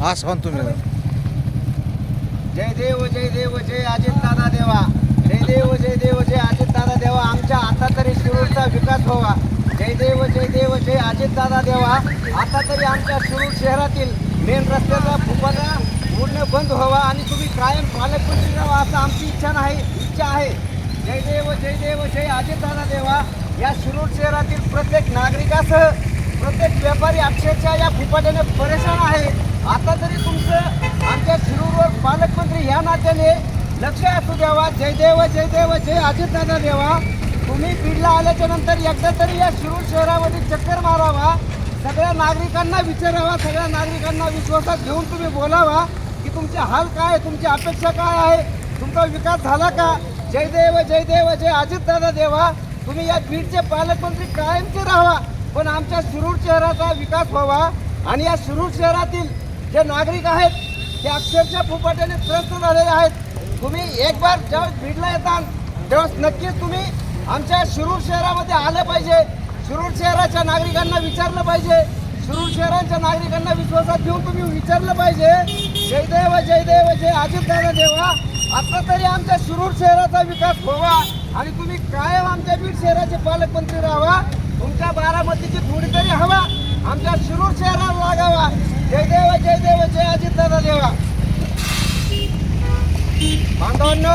आसमान तुम्ही जय देव जय अजितदादा देवा. जय देव जय अजितदादा देवा. आमच्या आता तरी शिरूरचा विकास व्हावा. जय देव जय अजितदादा देवा. आता तरी आमच्या शिरूर शहरातील मेन रस्त्याचा फुपाटा पूर्ण बंद व्हावा आणि तुम्ही कायम पालकमंत्री राहा असं आमची इच्छा आहे. जय देव जय अजितदादा देवा. या शिरूर शहरातील प्रत्येक नागरिकासह प्रत्येक व्यापारी अक्षरशः या फुपाट्याने परेशान आहे. आता तरी तुमचं आमच्या शिरूरवर पालकमंत्री या नात्याने लक्ष असू द्यावा. जय देव जय अजितदादा देवा. तुम्ही बीडला आल्याच्या नंतर एकदा तरी या शिरूर शहरामध्ये चक्कर मारावा. सगळ्या नागरिकांना विचारावा. सगळ्या नागरिकांना विश्वासात घेऊन तुम्ही बोलावा की तुमचे हाल काय, तुमची अपेक्षा काय आहे, तुमचा विकास झाला का. जय देव जय अजितदादा देवा. तुम्ही या बीडचे पालकमंत्री कायमचे राहावा, पण आमच्या शिरूर शहराचा विकास व्हावा. आणि या शिरूर शहरातील जे नागरिक आहेत ते अक्षरशः फुपाट्याने त्रस्त झालेले आहेत. तुम्ही एक बार ज्यावेळेस बीडला येताल तेव्हा नक्कीच तुम्ही आमच्या शिरूर शहरामध्ये आलं पाहिजे. शिरूर शहराच्या नागरिकांना विचारलं पाहिजे. शिरूर शहराच्या नागरिकांना विश्वासात घेऊन तुम्ही विचारलं पाहिजे. जय देव जय अजितदादा देवा. आता तरी आमच्या शिरूर शहराचा विकास व्हावा आणि तुम्ही कायम आमच्या बीड शहराचे पालकमंत्री राहावा. तुमच्या बारामतीची थोडी तरी हवा आमच्या शिरूर शहराला लागावा. जय देव जय अजितदादा देवा. बांधवांनो,